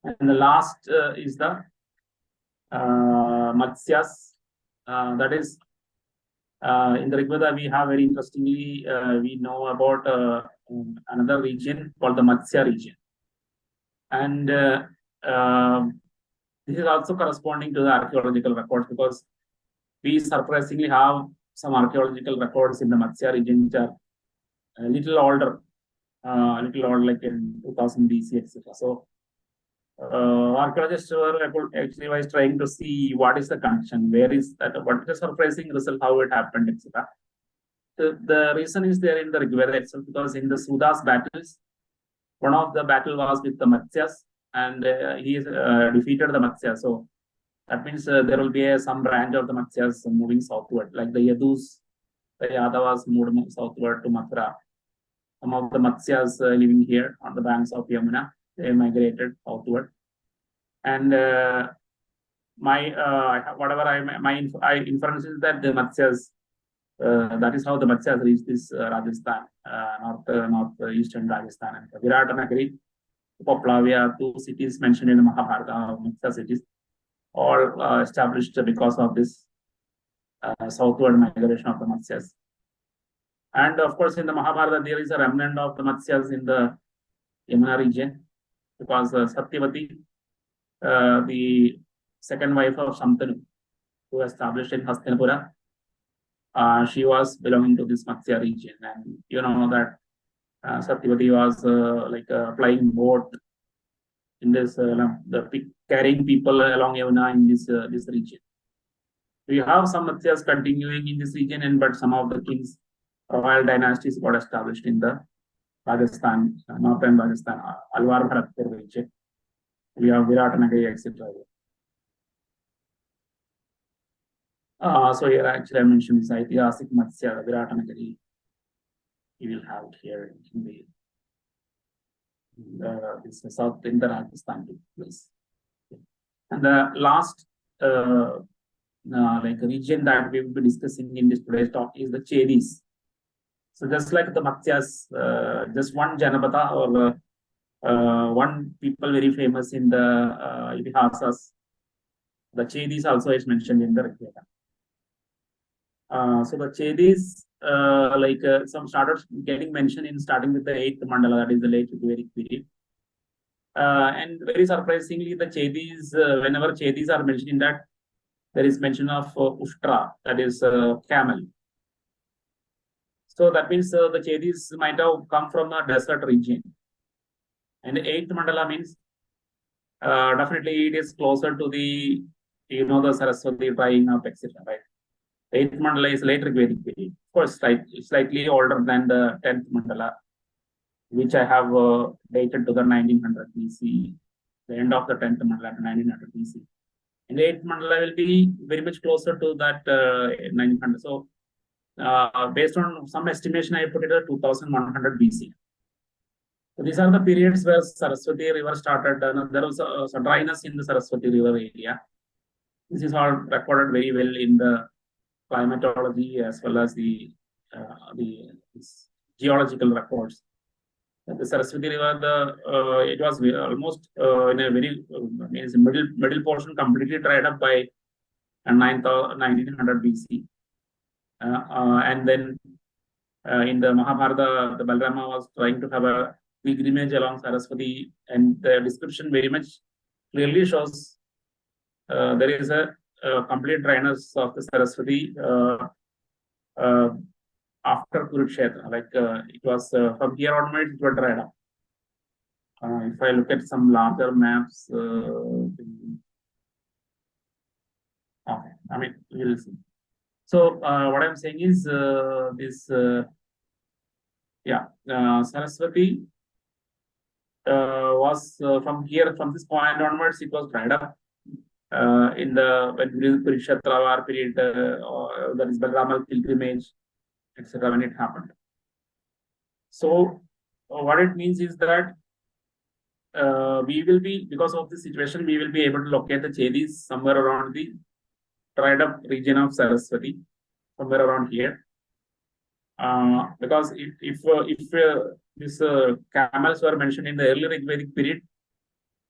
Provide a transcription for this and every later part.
And the last is the Matsyas. That is, in the Rigveda, we have very interestingly, we know about another region called the Matsya region. And this is also corresponding to the archaeological records, because we surprisingly have some archaeological records in the Matsya region which are a little older, like in 2000 BC, etc. So archaeologists were actually was trying to see what is the connection, where is that, what is the surprising result, how it happened, etc. The reason is there in the Ṛgveda itself, because in the Suda's battles, one of the battle was with the Matsyas, and he defeated the Matsya. So that means there will be some branch of the Matsyas moving southward, like the Yadus, the Yadavas moved southward to Mathura. Some of the Matsyas living here on the banks of Yamuna, they migrated southward. And my inference is that the Matsyas, that is how the Matsyas reached this Rajasthan, northeastern Rajasthan, and Viratanagari, Poplavia, two cities mentioned in the Mahabharata, Matsya cities, all established because of this southward migration of the Matsyas. And of course, in the Mahabharata, there is a remnant of the Matsyas in the Yamuna region, because Satyavati, the second wife of Shantanu, who established in Hastinapura, she was belonging to this Matsya region. And you know that Satyavati was like a flying boat in this, carrying people along Yamuna in this region. We have some Matsyas continuing in this region, but some of the kings, royal dynasties got established in the Rajasthan, northern Rajasthan, Alwar Bharatpur region. We have Viratanagari, etc. So here actually I mentioned this Aityasik Matsya, Viratanagari. You will have here in this south in the Rajasthan place. And the last like region that we will be discussing in this today's talk is the Chedis. So just like the Matsyas, just one Janapata or one people very famous in the Itihasas. The Chedis also is mentioned in the Ṛgveda. So the Chedis, some started getting mentioned in starting with the 8th mandala, that is the late Ṛgvedic period. And very surprisingly, the Chedis, whenever Chedis are mentioned in that, there is mention of Ushtra, that is camel. So that means the Chedis might have come from a desert region. And the 8th mandala means definitely it is closer to the, the Saraswati drying up, etc. Right? 8th mandala is late Ṛgvedic period. Of course, slightly older than the 10th mandala, which I have dated to the 1900 BC, the end of the 10th mandala to 1900 BC. And the 8th mandala will be very much closer to that 1900. So based on some estimation, I put it at 2100 BC. So these are the periods where Saraswati River started. There was a dryness in the Saraswati River area. This is all recorded very well in the climatology as well as the geological records. The Saraswati River, it was almost in a very middle portion completely dried up by 1900 BC. And then in the Mahabharata, the Balarama was trying to have a pilgrimage along Saraswati, and the description very much clearly shows there is a complete dryness of the Saraswati after Kurukshetra. Like it was from here onwards, it was dried up. If I look at some larger maps, okay, I mean, we will see. So what I'm saying is Saraswati was from this point onwards, it was dried up. In the Kurukshetra war period, that is Balarama pilgrimage, etc. when it happened. So what it means is that we will be, because of this situation, we will be able to locate the Chedis somewhere around the dried up region of Saraswati, somewhere around here. Because if these camels were mentioned in the early Ṛgvedic period,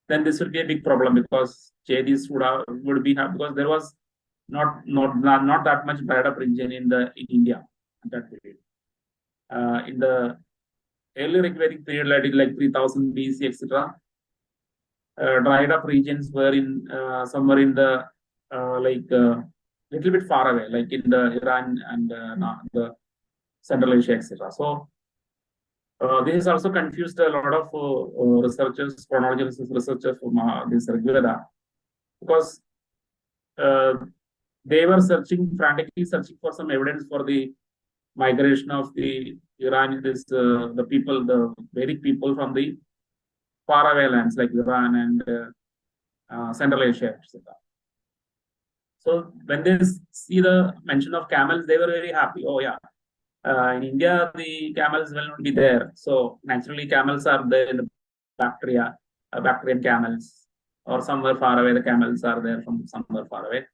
then this would be a big problem because Chedis would be because there was not that much dried up region in India at that period. In the early Ṛgvedic period, like 3000 BC, etc., dried up regions were in somewhere in the little bit far away, like in the Iran and the Central Asia, etc. So this has also confused a lot of researchers, chronological researchers from this Ṛgveda, because they were frantically searching for some evidence for the migration of the Iran, the Vedic people from the faraway lands like Iran and Central Asia, etc. So when they see the mention of camels, they were very happy. Oh yeah, in India the camels will not be there. So naturally camels are there in the Bactrian camels, or somewhere far away the camels are there from somewhere far away.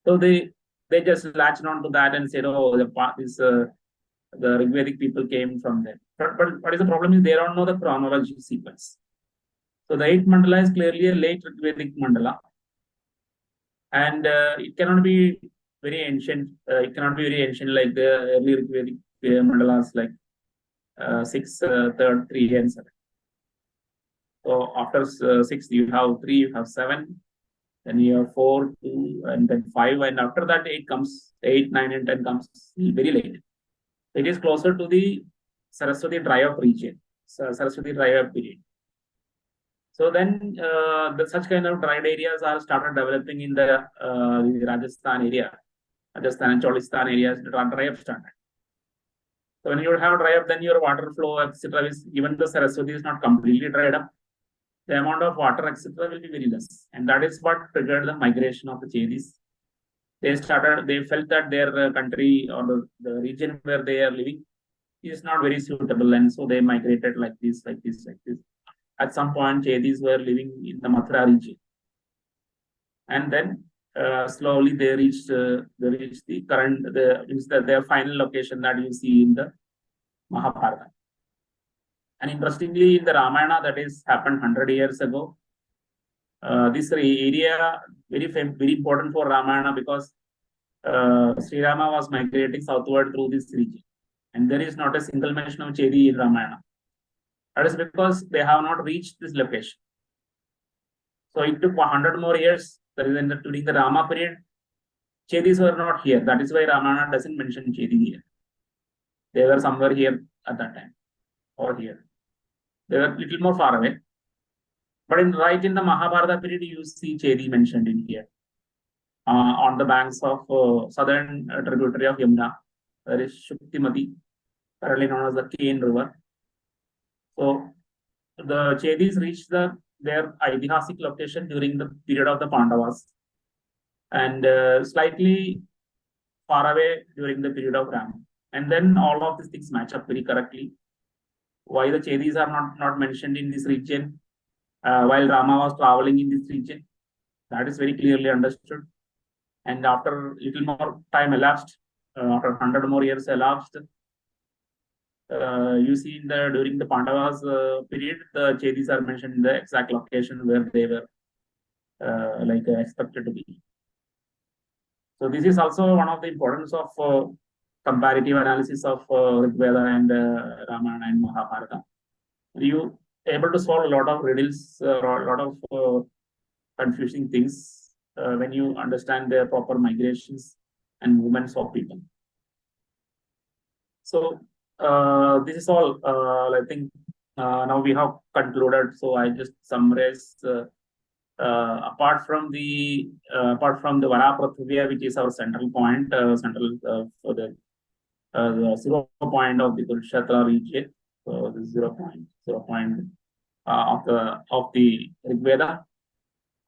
So they just latched on to that and said, oh, the Ṛgvedic people came from there. But what is the problem is they don't know the chronology sequence. So the 8th mandala is clearly a late Ṛgvedic mandala. And it cannot be very ancient. It cannot be very ancient like the early Ṛgvedic mandalas like 6, 3rd, 3, and 7. So after 6, you have 3, you have 7, then you have 4, 2, and then 5, and after that 8 comes, 8, 9, and 10 comes very late. It is closer to the Saraswati dry-up region, Saraswati dry-up period. So then such kind of dried areas are started developing in the Rajasthan area, Rajasthan and Cholistan areas, the dry-up started. So when you have dry-up, then your water flow, etc., even the Saraswati is not completely dried up, the amount of water, etc., will be very less. And that is what triggered the migration of the Chedis. They felt that their country or the region where they are living is not very suitable, and so they migrated like this. At some point, Chedis were living in the Mathura region, and then slowly they reached the current their final location that you see in the Mahabharata. And interestingly, in the Ramayana, that is happened 100 years ago. This area very important for Ramayana because Sri Rama was migrating southward through this region, and there is not a single mention of Chedi in Ramayana. That is because they have not reached this location. So it took 100 more years. That is during the Rama period, Chedis were not here. That is why Ramayana doesn't mention Chedi here. They were somewhere here at that time, or here. They were a little more far away. But right in the Mahabharata period, you see Chedi mentioned in here. On the banks of southern tributary of Yamuna, there is Shuktimati, currently known as the Cane River. So the Chedis reached their Aitihasic location during the period of the Pandavas, and slightly far away during the period of Rama. And then all of these things match up very correctly. Why the Chedis are not mentioned in this region while Rama was traveling in this region, that is very clearly understood. And after little more time elapsed, after 100 more years elapsed, you see during the Pandavas period, the Chedis are mentioned in the exact location where they were expected to be. So this is also one of the importance of comparative analysis of Ṛgveda and Ramayana and Mahabharata. You able to solve a lot of riddles, a lot of confusing things when you understand their proper migrations and movements of people. So this is all. I think now we have concluded. So I just summarize. Apart from the Vara Prithvya, which is our central point, for the 0 point of the Kurukshetra region. So the 0 point of the Ṛgveda,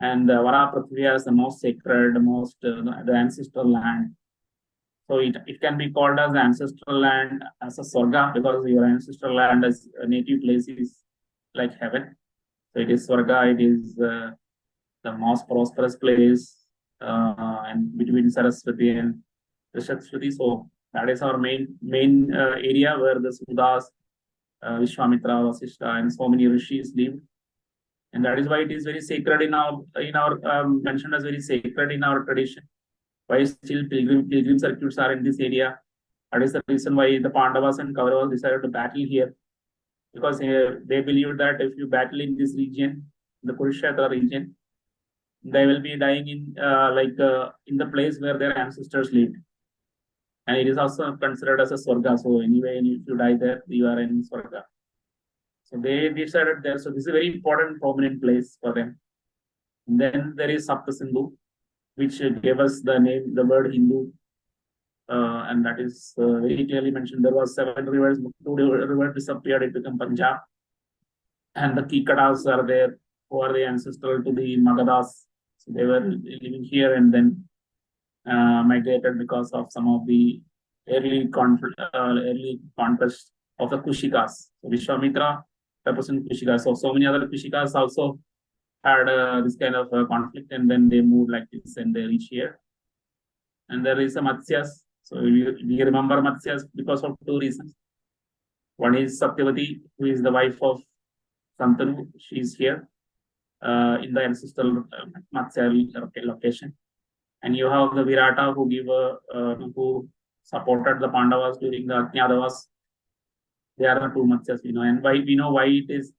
and Vara Prithvya is the most sacred, the ancestral land. So it can be called as the ancestral land, as a Swarga, because your ancestral land as a native place is like heaven. So it is Swarga. It is the most prosperous place, and between Saraswati and Rishaswati. So that is our main area where the Sudas, Vishwamitra, Vasishta, and so many rishis lived. And that is why it is very sacred in our mentioned as very sacred in our tradition. Why still pilgrim circuits are in this area? That is the reason why the Pandavas and Kauravas decided to battle here, because they believed that if you battle in this region, the Kurukshetra region, they will be dying in the place where their ancestors lived, and it is also considered as a swarga. So anyway, if you die there, you are in swarga. So they decided there. So this is a very important, prominent place for them. And then there is Sapta Sindhu, which gave us the name, the word Hindu, and that is very clearly mentioned. There was 7 rivers, 2 rivers disappeared, it became Punjab, and the Kikadas are there, who are the ancestral to the Magadhas. So they were living here and then migrated because of some of the early conquest of the Kushikas. So Vishwamitra represents Kushikas. So many other Kushikas also had this kind of conflict, and then they moved like this and they reach here. And there is a Matsyas. So we remember Matsyas because of 2 reasons. One is Satyavati, who is the wife of Santanu. She is here in the ancestral Matsya location. And you have the Virata, who supported the Pandavas during the Ajnadavas. They are the 2 Matsyas we know. And we know why it is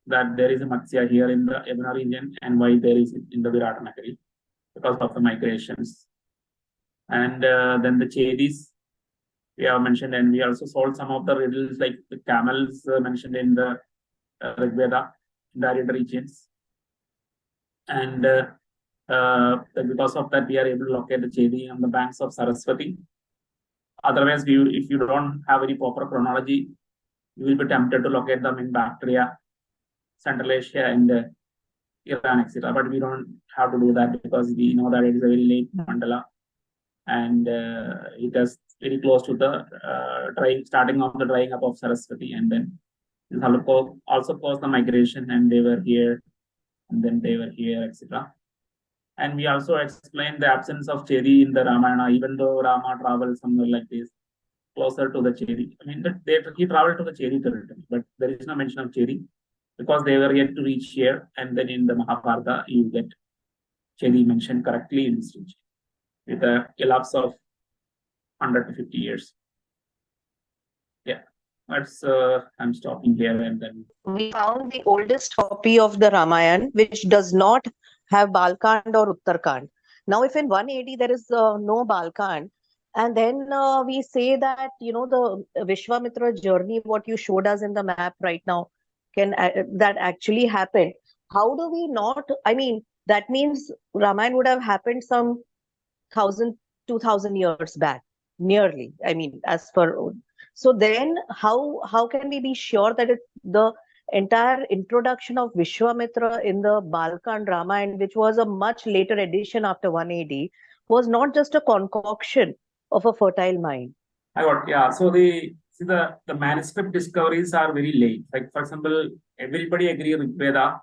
that there is a Matsya here in the Yamuna region and why there is in the Virata Nagari, because of the migrations. And then the Chedis we have mentioned, and we also solved some of the riddles like the camels mentioned in the Ṛgveda, in the arid regions. And because of that, we are able to locate the Chedi on the banks of Saraswati. Otherwise, if you don't have any proper chronology, you will be tempted to locate them in Bactria, Central Asia, and Iran, etc. But we don't have to do that because we know that it is a very late mandala, and it is very close to the starting of the drying up of Saraswati, and then this also caused the migration, and they were here, and then they were here, etc. And we also explained the absence of Chedi in the Ramayana, even though Rama traveled somewhere like this, closer to the Chedi. I mean, he traveled to the Chedi territory, but there is no mention of Chedi because they were yet to reach here. And then in the Mahabharata, you get Chedi mentioned correctly in this region with a elapse of 100 to 50 years. Yeah, I'm stopping here, and then we found the oldest copy of the Ramayana, which does not have Balkand or Uttarkand. Now, if in 180 there is no Balkand, and then we say that, the Vishwamitra journey, what you showed us in the map right now, that actually happened. How do we not, that means Ramayana would have happened some 1,000-2,000 years back, nearly. As per. So then how can we be sure that the entire introduction of Vishwamitra in the Balkan Ramayana, which was a much later edition after 180, was not just a concoction of a fertile mind? So the manuscript discoveries are very late. Like, for example, everybody agree Ṛgveda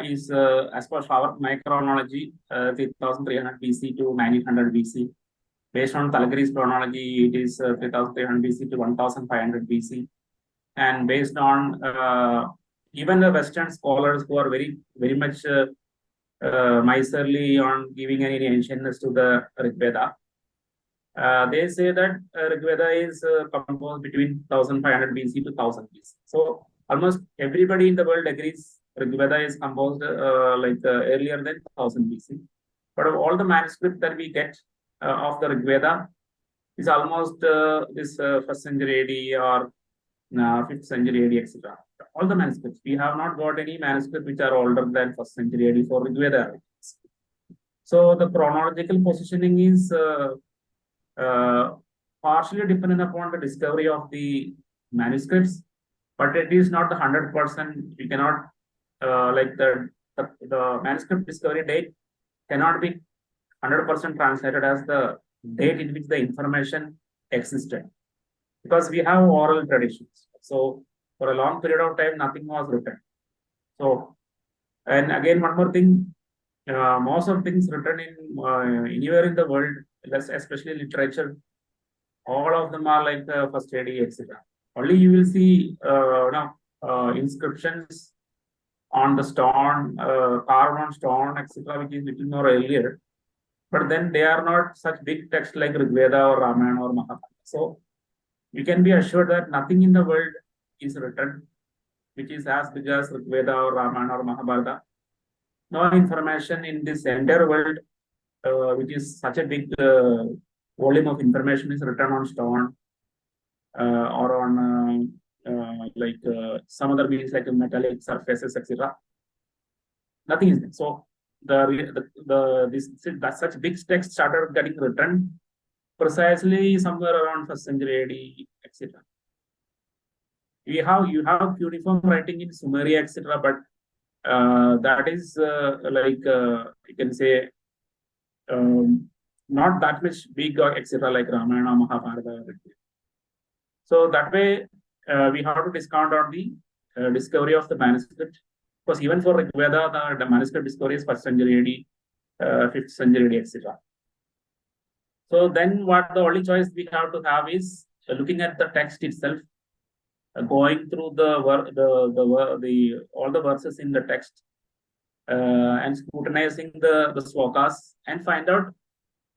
is as per my chronology 3300 BC to 1900 BC. Based on Talagiri's chronology, it is 3300 BC to 1500 BC. And based on even the Western scholars who are very, very much miserly on giving any ancientness to the Ṛgveda, they say that Ṛgveda is composed between 1500 BC to 1000 BC. So almost everybody in the world agrees Ṛgveda is composed earlier than 1000 BC. But all the manuscripts that we get of the Ṛgveda is almost this 1st century AD or 5th century AD, etc. All the manuscripts. We have not got any manuscripts which are older than 1st century AD for Ṛgveda. So the chronological positioning is partially dependent upon the discovery of the manuscripts, but it is not the 100%. We cannot the manuscript discovery date cannot be 100% translated as the date in which the information existed, because we have oral traditions. So for a long period of time, nothing was written. So, and again, one more thing, most of things written in anywhere in the world, especially literature, all of them are like the 1st AD, etc. Only you will see inscriptions on the stone, carved on stone, etc., which is little more earlier. But then they are not such big texts like Ṛgveda or Ramayana or Mahabharata. So you can be assured that nothing in the world is written which is as big as Ṛgveda or Ramayana or Mahabharata. No information in this entire world, which is such a big volume of information, is written on stone or on some other means like metallic surfaces, etc. Nothing is there. So such big text started getting written precisely somewhere around 1st century AD, etc. You have cuneiform writing in Sumeria, etc., but that is you can say not that much big or etc. like Ramayana, Mahabharata. So that way we have to discount on the discovery of the manuscript, because even for Ṛgveda, the manuscript discovery is 1st century AD, 5th century AD, etc. So then the only choice we have to have is looking at the text itself, going through all the verses in the text, and scrutinizing the slokas and find out,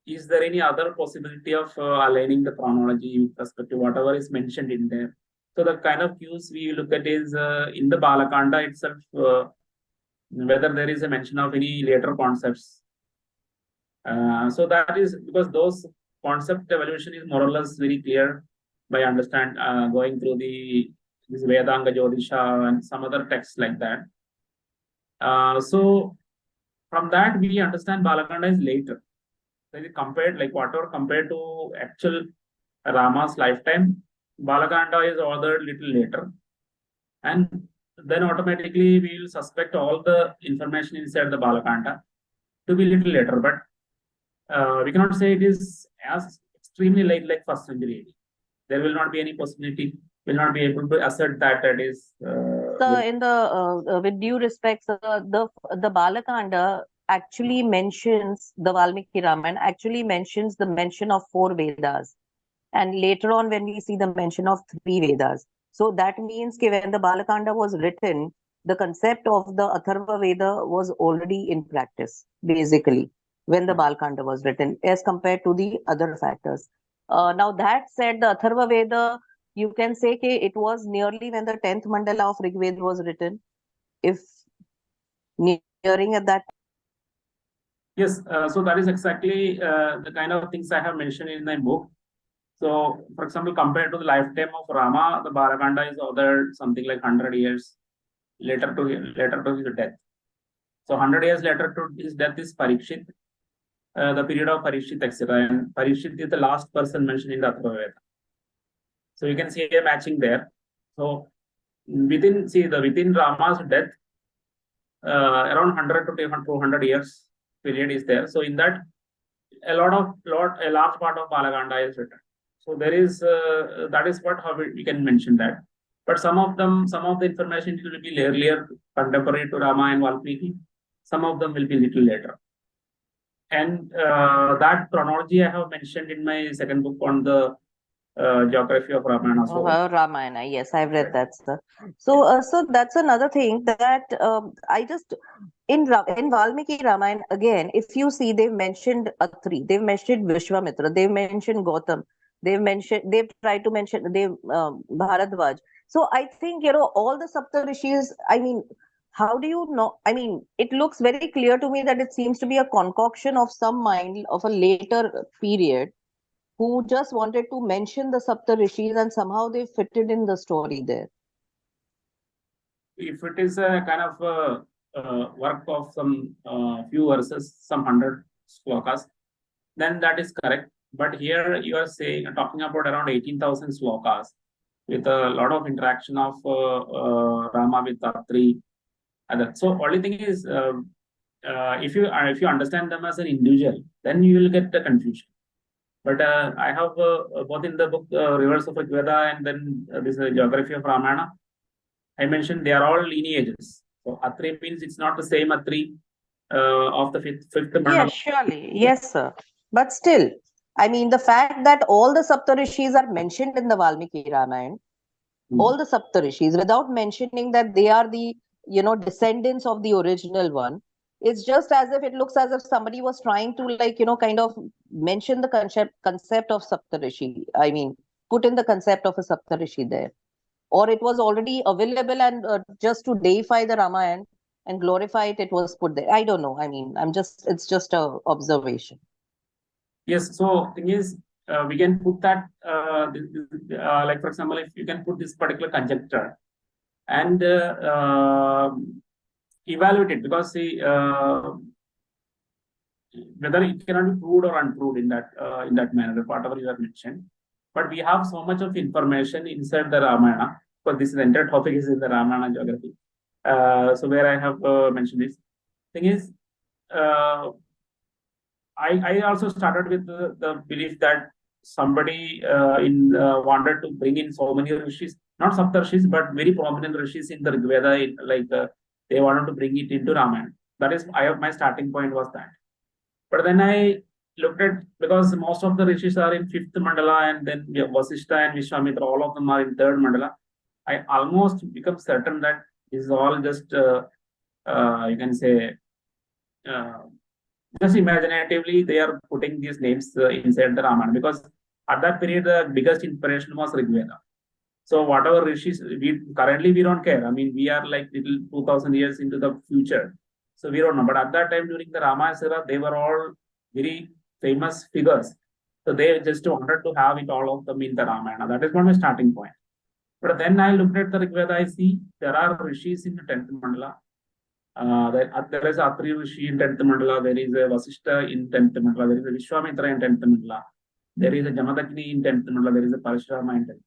is there any other possibility of aligning the chronology with respect to whatever is mentioned in there. So the kind of cues we look at is in the Balakanda itself, whether there is a mention of any later concepts. So that is because those concept evolution is more or less very clear by going through this Vedanga Jyotisha and some other texts like that. So from that we understand Balakanda is later. So compared to actual Rama's lifetime, Balakanda is authored little later, and then automatically we will suspect all the information inside the Balakanda to be little later. But we cannot say it is as extremely late like 1st century AD. There will not be any possibility. Will not be able to assert that it is. So, with due respect, the Balakanda actually mentions the Valmiki Ramayana actually mentions the mention of 4 Vedas, and later on when we see the mention of 3 Vedas. So that means that when the Balakanda was written, the concept of the Atharva Veda was already in practice, basically, when the Balakanda was written, as compared to the other factors. Now that said, the Atharva Veda, you can say that it was nearly when the 10th mandala of Ṛgveda was written, if nearing at that. Yes, so that is exactly the kind of things I have mentioned in my book. So, for example, compared to the lifetime of Rama, the Balakanda is authored something like 100 years later to his death. So, 100 years later to his death is Parikshit, the period of Parikshit, etc. And Parikshit is the last person mentioned in the Atharva Veda. So you can see a matching there. So within Rama's death, around 100 to 200 years period is there. So in that, a large part of Balakanda is written. So there is that is how we can mention that. But some of the information will be earlier, contemporary to Rama and Valmiki. Some of them will be little later. And that chronology I have mentioned in my second book on the geography of Ramayana. So, Ramayana, yes, I've read that, sir. So, so that's another thing that I just in Valmiki Ramayana again. If you see, they've mentioned Atri, they've mentioned Vishwamitra, they've mentioned Gautam, they've tried to mention Bharadwaj. So I think all the Saptarishis. I mean, how do you know? I mean, it looks very clear to me that it seems to be a concoction of some mind of a later period, who just wanted to mention the Saptarishis and somehow they fitted in the story there. If it is a kind of work of some few verses, some 100 slokas, then that is correct. But here you are talking about around 18,000 slokas with a lot of interaction of Rama with Atri. So only thing is, if you understand them as an individual, then you will get the confusion. But I have both in the book Rivers of Ṛgveda and then this geography of Ramayana, I mentioned they are all lineages. So Atri means it's not the same Atri of the fifth mandala. Yes, surely. Yes, sir. But still, I mean, the fact that all the Saptarishis are mentioned in the Valmiki Ramayana, all the Saptarishis, without mentioning that they are the descendants of the original one. It's just as if it looks as if somebody was trying to kind of mention the concept of Saptarishi. I mean, put in the concept of a Saptarishi there. Or it was already available and just to deify the Ramayana and glorify it, it was put there. I don't know. I mean, it's just a observation. Yes. So thing is, we can put that, like for example, if you can put this particular conjecture and evaluate it, because see, whether it cannot be proved or unproved in that manner, whatever you have mentioned. But we have so much of information inside the Ramayana, because this is the entire topic is in the Ramayana geography. So where I have mentioned this. Thing is, I also started with the belief that somebody wanted to bring in so many rishis, not Saptarshis, but very prominent rishis in the Ṛgveda, they wanted to bring it into Ramayana. That is, my starting point was that. But then I looked at, because most of the rishis are in 5th mandala, and then we have Vasishtha and Vishwamitra, all of them are in 3rd mandala. I almost become certain that this is all just, you can say, just imaginatively, they are putting these names inside the Ramayana, because at that period, the biggest inspiration was Ṛgveda. So whatever rishis, currently we don't care. I mean, we are like little 2000 years into the future. So we don't know. But at that time, during the Ramayana era, they were all very famous figures. So they just wanted to have it, all of them in the Ramayana. That is not my starting point. But then I looked at the Ṛgveda, I see there are rishis in the 10th mandala. There is Atri Rishi in 10th mandala, there is a Vasishtha in 10th mandala, there is a Vishwamitra in 10th mandala, there is a Jamadagni in 10th mandala, there is a Parashurama in 10th,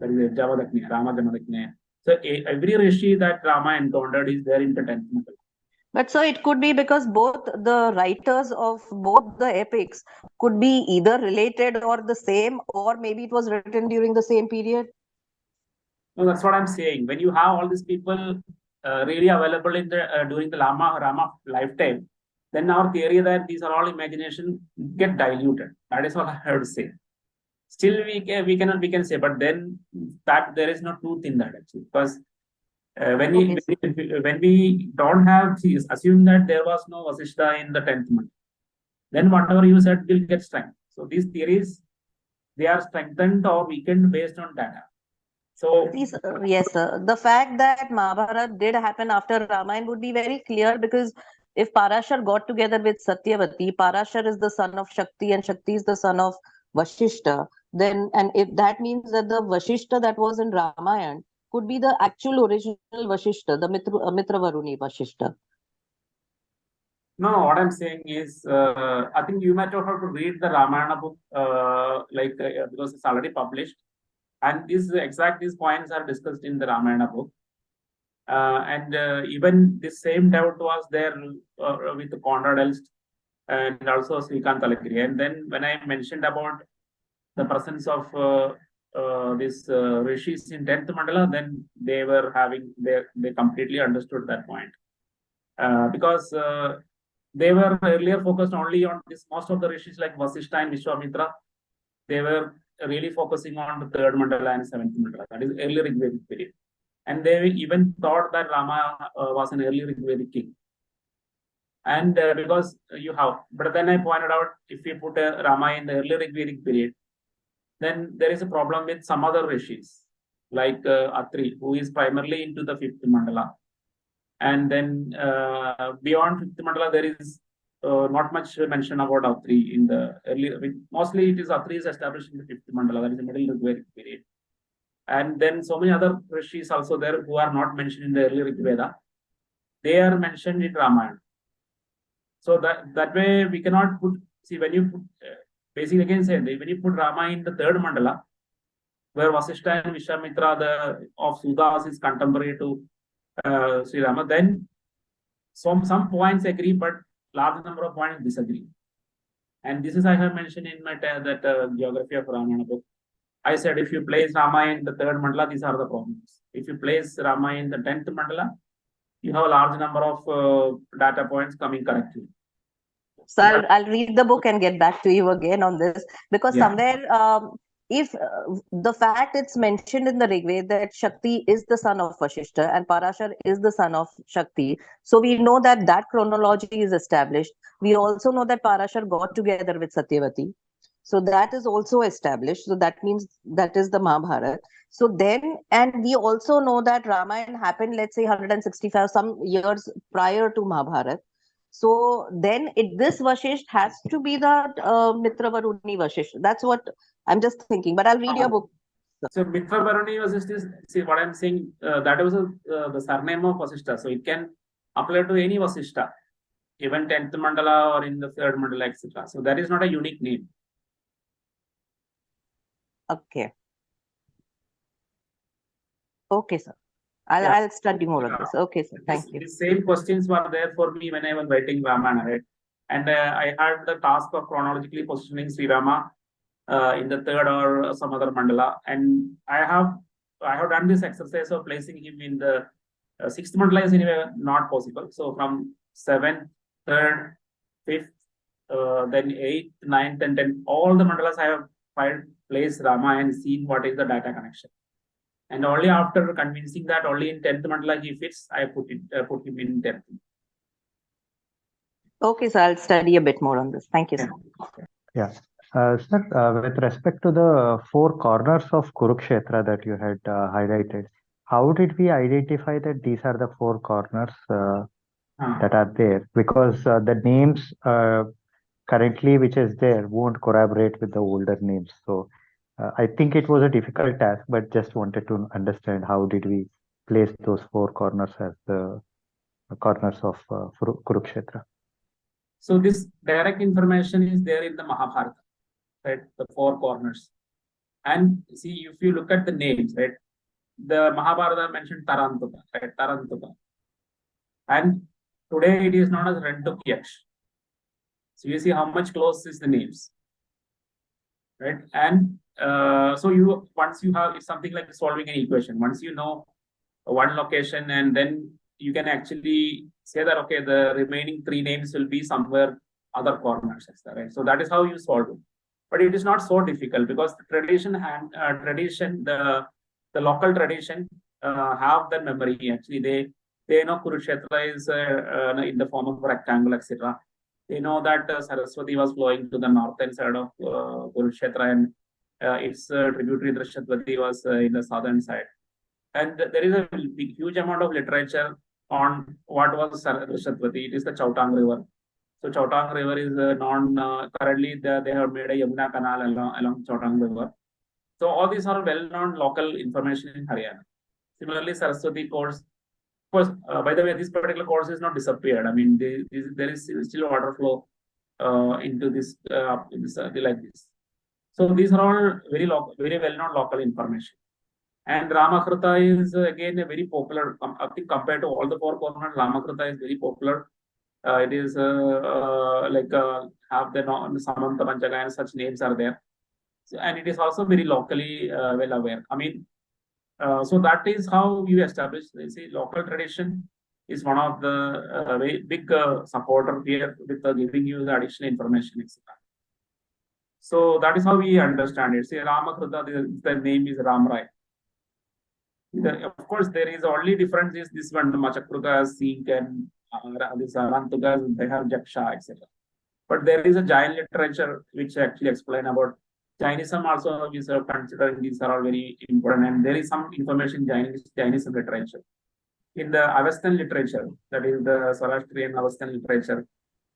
there is a Javadagni, Rama Jamadagni. So every Rishi that Rama encountered is there in the 10th mandala. But so it could be because both the writers of both the epics could be either related or the same, or maybe it was written during the same period. No, that's what I'm saying. When you have all these people really available in the during the Rama lifetime, then our theory that these are all imagination get diluted. That is what I have to say. Still, we can say, but then that there is no truth in that actually, because when we don't have, assume that there was no Vasishtha in the 10th month, then whatever you said will get strengthened. So these theories, they are strengthened or weakened based on data. So yes, sir. The fact that Mahabharata did happen after Ramayana would be very clear, because if Parashar got together with Satyavati, Parashar is the son of Shakti and Shakti is the son of Vashishta, then, and if that means that the Vashishta that was in Ramayana could be the actual original Vashishta, the Mitra Varuni Vashishta. No, what I'm saying is, I think you might have to read the Ramayana book, because it's already published. And these points are discussed in the Ramayana book. Even this same doubt was there with Conrad Elst and also Srikant Alagiri. And then when I mentioned about the presence of these rishis in 10th mandala, then they were they completely understood that point. Because they were earlier focused only on this, most of the rishis like Vasishtha and Vishwamitra, they were really focusing on the 3rd mandala and 7th mandala, that is early Ṛgvedic period. And they even thought that Rama was an early Ṛgvedic king. And because you have, but then I pointed out, if you put Rama in the early Ṛgvedic period, then there is a problem with some other rishis, like Atri, who is primarily into the 5th mandala. And then beyond 5th mandala, there is not much mention about Atri in the early. Mostly it is Atri is established in the 5th mandala, that is the middle Ṛgvedic period. And then so many other rishis also there who are not mentioned in the early Ṛgveda. They are mentioned in Ramayana. So that way we cannot put, see, when you put, basically again say, when you put Rama in the 3rd mandala, where Vasishtha and Vishwamitra of Sudas is contemporary to Sri Rama, then some points agree, but large number of points disagree. And this is I have mentioned in my geography of Ramayana book. I said if you place Rama in the 3rd mandala, these are the problems. If you place Rama in the 10th mandala, you have a large number of data points coming correctly. So I'll read the book and get back to you again on this, because somewhere if the fact it's mentioned in the Rigveda that Shakti is the son of Vashishta and Parashar is the son of Shakti, so we know that that chronology is established. We also know that Parashar got together with Satyavati, so that is also established. So that means that is the Mahabharata. So then, and we also know that Ramayana happened, let's say 165 some years prior to Mahabharata. So then this Vashisht has to be the Mitra Varuni Vashisht. That's what I'm just thinking, but I'll read your book. So Mitra Varuni Vasishta is, see what I'm saying, that was the surname of Vasishta. So it can apply to any Vasishta, even 10th mandala or in the 3rd mandala, etc. So that is not a unique name. Okay. Okay, sir. I'll study more on this. Okay, sir. Thank you. The same questions were there for me when I was writing Ramayana, right? And I had the task of chronologically positioning Sri Rama in the 3rd or some other mandala, and I have done this exercise of placing him in the 6th mandala is anyway not possible. So from 7th, 3rd, 5th, then 8th, 9th, and 10th, all the mandalas I have placed Rama and seen what is the data connection. And only after convincing that only in 10th mandala he fits, I put him in 10th. Okay, sir. I'll study a bit more on this. Thank you, sir. Yeah. Sir, with respect to the 4 corners of Kurukshetra that you had highlighted, how did we identify that these are the 4 corners that are there? Because the names currently which is there won't corroborate with the older names. So I think it was a difficult task, but just wanted to understand how did we place those 4 corners as the corners of Kurukshetra. So this direct information is there in the Mahabharata, right? The 4 corners. And see, if you look at the names, right? The Mahabharata mentioned Tarantuka, right? Tarantuka. And today it is known as Rentukyash. So you see how much close is the names, right? And so once you have, it's something like solving an equation. Once you know one location, and then you can actually say that, okay, the remaining 3 names will be somewhere other corners, right? So that is how you solve it. But it is not so difficult because the tradition and the local tradition have that memory. Actually, they know Kurukshetra is in the form of a rectangle, etc. They know that Saraswati was flowing to the northern side of Kurukshetra, and its tributary Drashatvati was in the southern side. And there is a huge amount of literature on what was Drashatvati. It is the Chautang River. So Chautang River is currently they have made a Yamuna canal along Chautang River. So all these are well-known local information in Haryana. Similarly, Saraswati course. Of course, by the way, this particular course is not disappeared. I mean, there is still water flow into this like this. So these are all very well-known local information. And Ramakrita is again a very popular. I think compared to all the 4 corners, Ramakrita is very popular. It is have the Samanta Panchaka and such names are there. So, and it is also very locally well aware. I mean, so that is how you establish. You see, local tradition is one of the very big supporter here with giving you the additional information, etc. So that is how we understand it. See, Ramakrita, the name is Ramrai. Of course, there is only difference is this one, Machakruta, Sikh, and this Arantukas, they have Jaksha, etc. But there is a Jain literature which actually explain about Jainism also. We are considering these are all very important, and there is some information in Jainism literature. In the Avestan literature, that is the Zoroastrian Avestan literature,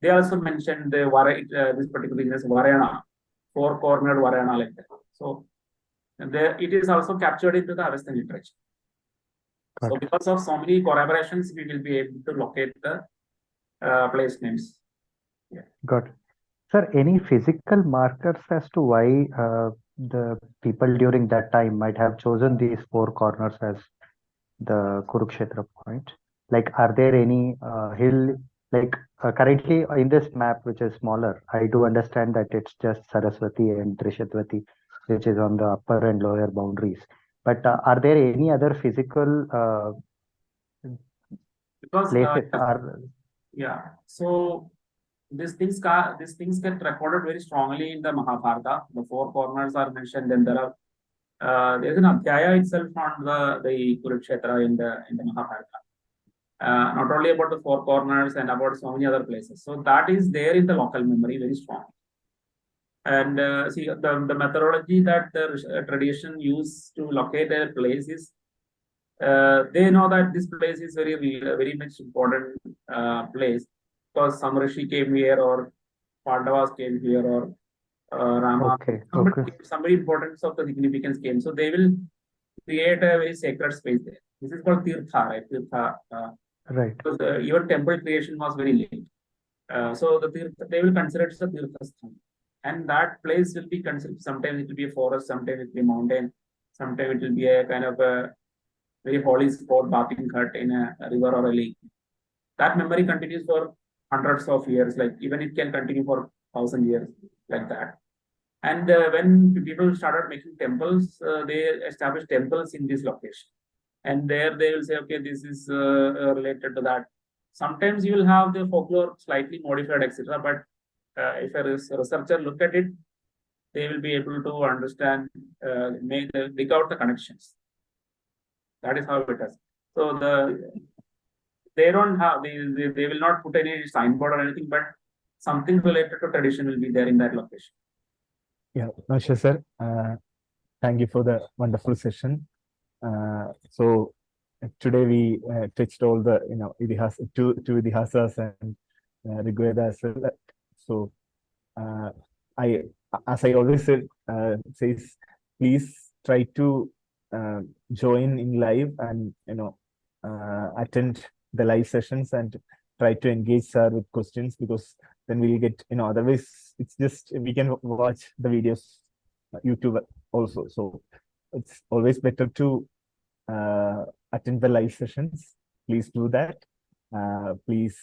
they also mentioned this particular thing as Varana, 4-cornered Varana like that. So it is also captured into the Avestan literature. So because of so many corroborations, we will be able to locate the place names. Yeah. Got it. Sir, any physical markers as to why the people during that time might have chosen these 4 corners as the Kurukshetra point? Like, are there any hill, like currently in this map, which is smaller, I do understand that it's just Saraswati and Trishatvati, which is on the upper and lower boundaries. But are there any other physical places? Yeah. So these things get recorded very strongly in the Mahabharata. The four corners are mentioned. Then there's an adhyaya itself on the Kurukshetra in the Mahabharata. Not only about the four corners and about so many other places. So that is there in the local memory very strong. And see the methodology that the tradition used to locate a place is they know that this place is very much important place because some Rishi came here or Pandavas came here or Rama, Okay. somebody importance of the significance came. So they will create a very sacred space there. This is called Tirtha, right? Tirtha. Right. Because even temple creation was very late. So they will consider it as a Tirtha Sthan. And that place will be considered, sometimes it will be a forest, sometimes it will be a mountain, sometimes it will be a kind of a very holy spot, bathing hut in a river or a lake. That memory continues for hundreds of years, like even it can continue for 1,000 years, like that. And when people started making temples, they established temples in this location. And there they will say, okay, this is related to that. Sometimes you will have the folklore slightly modified, etc. But if a researcher look at it, they will be able to understand, dig out the connections. That is how it is. So they don't have, they will not put any signboard or anything, but something related to tradition will be there in that location. Yeah, Nasha sir, thank you for the wonderful session. So today we touched all the two idihasas and Ṛgveda as well. So as I always said, says please try to join in live and attend the live sessions and try to engage sir with questions, because then we'll get otherwise it's just we can watch the videos YouTube also. So it's always better to attend the live sessions. Please do that. Please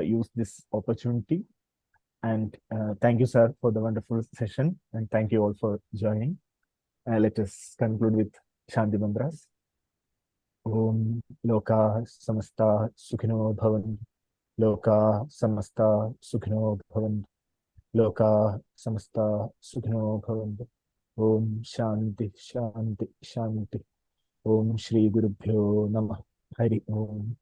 use this opportunity. And thank you, sir, for the wonderful session. And thank you all for joining. Let us conclude with Shanti Mantras. Om Loka Samasta Sukhino Bhavan. Loka Samasta Sukhino Bhavan. Loka Samasta Sukhino Bhavan. Om Shanti Shanti Shanti. Om Shri Guru Bhyo Namah. Hari Om.